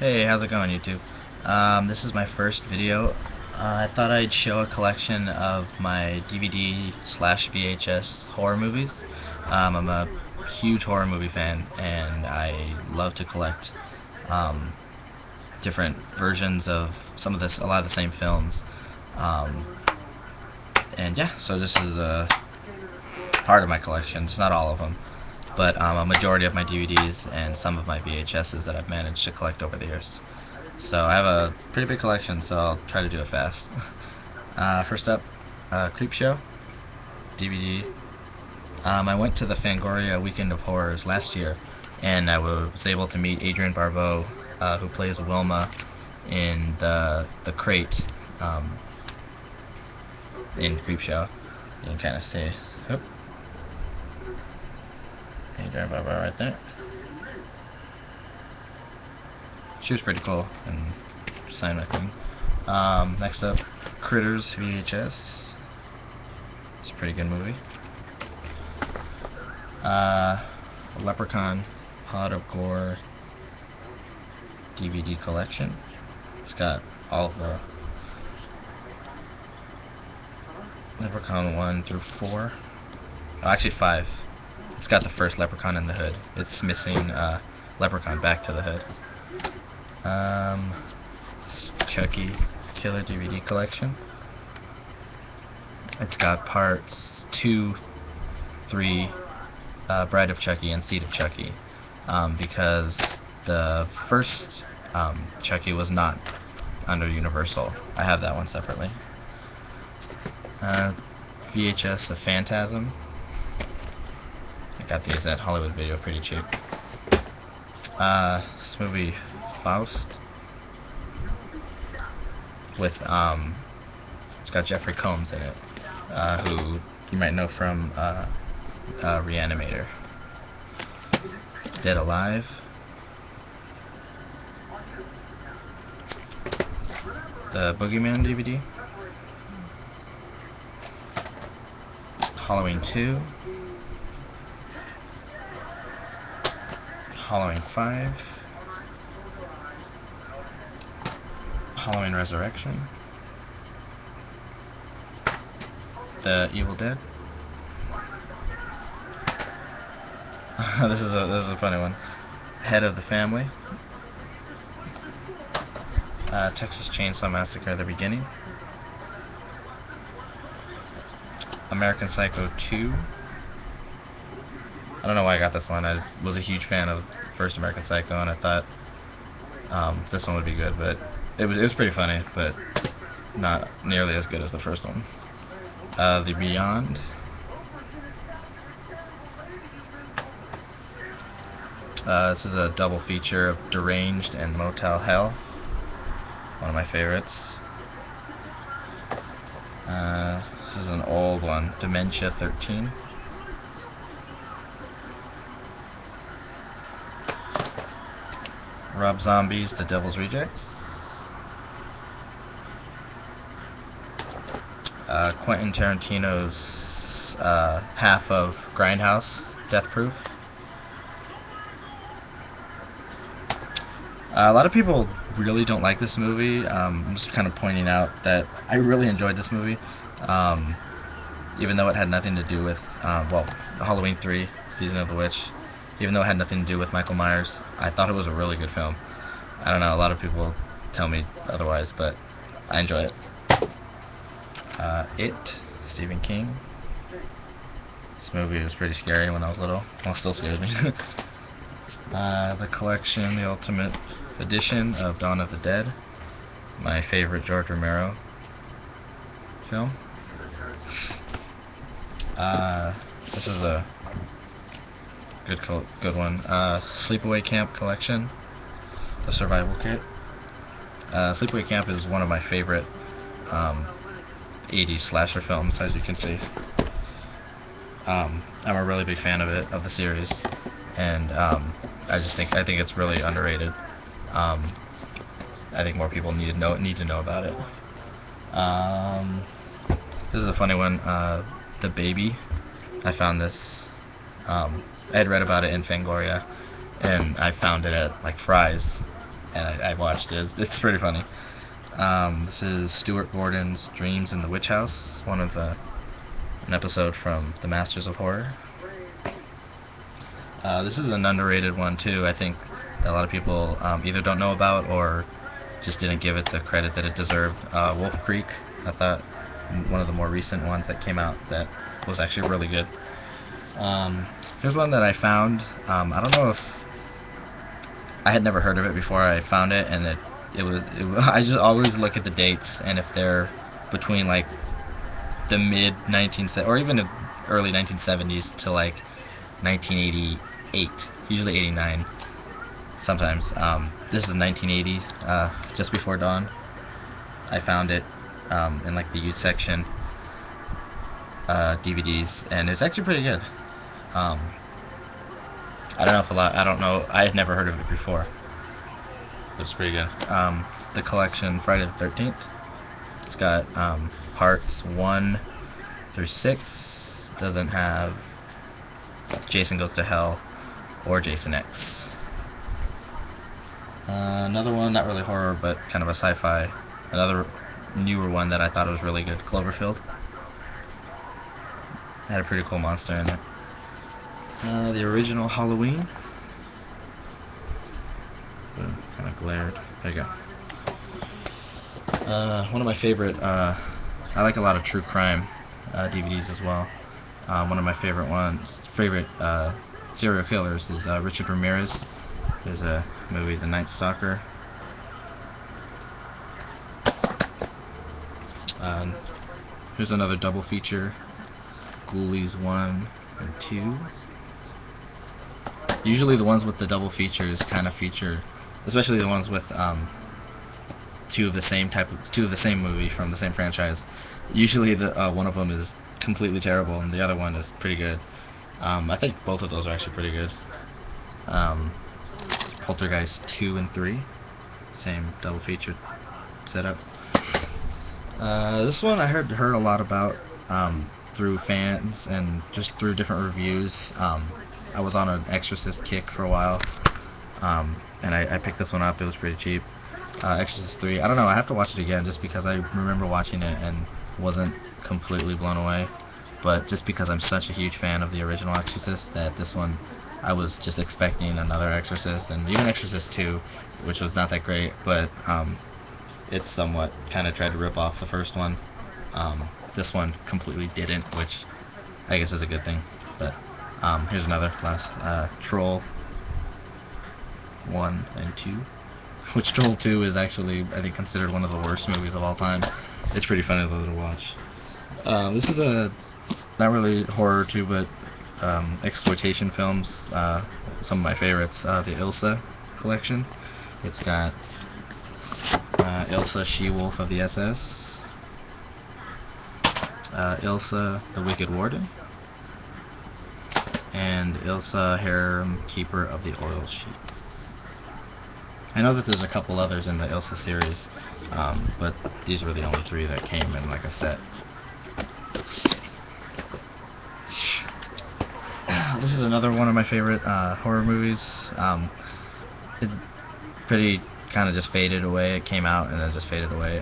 Hey, how's it going, YouTube? This is my first video. I thought I'd show a collection of my DVD slash VHS horror movies. I'm a huge horror movie fan, and I love to collect um, different versions of a lot of the same films. Um, and yeah, so this is a part of my collection. It's not all of them, but a majority of my DVDs and some of my VHSs that I've managed to collect over the years. So I have a pretty big collection, so I'll try to do it fast. First up, Creepshow DVD. I went to the Fangoria Weekend of Horrors last year, and I was able to meet Adrienne Barbeau, who plays Wilma in the crate in Creepshow. You can kind of see, oop, Adrienne Barbeau right there. She was pretty cool and signed my thing. Next up, Critters VHS. It's a pretty good movie. Leprechaun Pot of Gore DVD collection. It's got all of the Leprechaun 1 through 4. Oh, actually 5. It's got the first Leprechaun in the hood. It's missing Leprechaun back to the hood. Chucky Killer DVD collection. It's got parts 2, 3, Bride of Chucky and Seed of Chucky, because the first Chucky was not under Universal. I have that one separately. VHS of Phantasm. I got these at Hollywood Video pretty cheap. This movie Faust with it's got Jeffrey Combs in it, who you might know from Reanimator. Dead Alive. The Boogeyman DVD. Halloween 2. Halloween 5. Halloween Resurrection. The Evil Dead. This is a funny one. Head of the Family. Texas Chainsaw Massacre: The Beginning. American Psycho 2. I don't know why I got this one. I was a huge fan of first American Psycho, and I thought this one would be good, but it was pretty funny, but not nearly as good as the first one. The Beyond. This is a double feature of Deranged and Motel Hell. One of my favorites. This is an old one, Dementia 13. Rob Zombie's The Devil's Rejects. Quentin Tarantino's half of Grindhouse, Death Proof. A lot of people really don't like this movie. I'm just kind of pointing out that I really enjoyed this movie, even though it had nothing to do with, Halloween 3, Season of the Witch. Even though it had nothing to do with Michael Myers, I thought it was a really good film. I don't know, a lot of people tell me otherwise, but I enjoy it. It, Stephen King. This movie was pretty scary when I was little. Well, it still scares me. The Collection, the Ultimate Edition of Dawn of the Dead. My favorite George Romero film. This is a good one. Sleepaway Camp Collection, the Survival Kit. Sleepaway Camp is one of my favorite 80s slasher films, as you can see. I'm a really big fan of it, of the series, and I think it's really underrated. I think more people need to know about it. This is a funny one. The Baby. I found this. I had read about it in Fangoria, and I found it at like Fry's, and I watched it. It's pretty funny. This is Stuart Gordon's Dreams in the Witch House, an episode from The Masters of Horror. This is an underrated one too. I think that a lot of people either don't know about or just didn't give it the credit that it deserved. Wolf Creek, I thought one of the more recent ones that came out that was actually really good. Here's one that I found. I don't know if I had never heard of it before I found it, and I just always look at the dates, and if they're between like the mid 1970s or even early 1970s to like 1988, usually 89 sometimes. This is 1980, just before dawn. I found it in like the youth section DVDs, and it's actually pretty good. I don't know, I had never heard of it before. It's pretty good. The collection, Friday the 13th. It's got parts 1 through 6. It doesn't have Jason Goes to Hell or Jason X. Another one, not really horror, but kind of a sci-fi. Another newer one that I thought was really good, Cloverfield. Had a pretty cool monster in it. The original Halloween. Kind of glared. There you go. One of my favorite, I like a lot of true crime DVDs as well. One of my favorite serial killers is Richard Ramirez. There's a movie, The Night Stalker. Here's another double feature, Ghoulies 1 and 2. Usually the ones with the double features kind of feature, especially the ones with two of the same movie from the same franchise. Usually the one of them is completely terrible and the other one is pretty good. I think both of those are actually pretty good. Poltergeist 2 and 3, same double feature setup. This one I heard a lot about through fans and just through different reviews. I was on an Exorcist kick for a while, and I picked this one up. It was pretty cheap. Exorcist 3. I don't know. I have to watch it again just because I remember watching it and wasn't completely blown away. But just because I'm such a huge fan of the original Exorcist, that this one I was just expecting another Exorcist, and even Exorcist 2, which was not that great, but it somewhat kind of tried to rip off the first one. This one completely didn't, which I guess is a good thing. But here's another Troll 1 and 2, which Troll 2 is actually, I think, considered one of the worst movies of all time. It's pretty funny though to watch. This is not really horror too, but exploitation films. Some of my favorites, the Ilsa collection. It's got Ilsa, She-Wolf of the SS, Ilsa, the Wicked Warden, and Ilsa, Harem Keeper of the Oil Sheets. I know that there's a couple others in the Ilsa series, but these were the only 3 that came in like a set. This is another one of my favorite horror movies. It pretty kind of just faded away. It came out and then just faded away.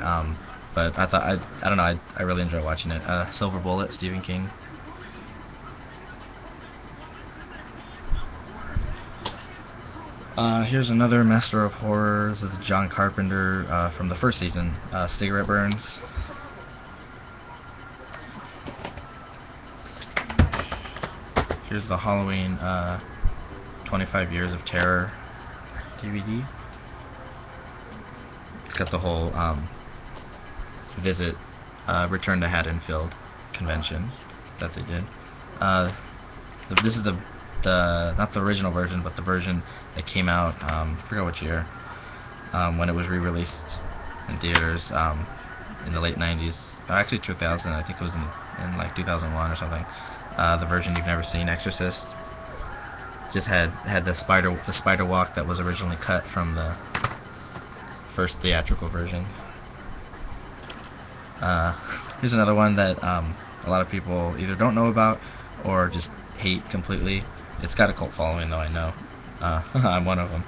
But I thought I don't know. I really enjoy watching it. Silver Bullet, Stephen King. Here's another master of horrors. This is John Carpenter from the first season, Cigarette Burns. Here's the Halloween 25 Years of Terror DVD. It's got the whole Return to Haddonfield convention that they did. This is the not the original version, but the version that came out, I forgot which year, when it was re-released in theaters in the late 90s, or actually 2000, I think it was in like 2001 or something. The version you've never seen, Exorcist, just had the spider walk that was originally cut from the first theatrical version. Here's another one that a lot of people either don't know about or just hate completely. It's got a cult following, though, I know. I'm one of them.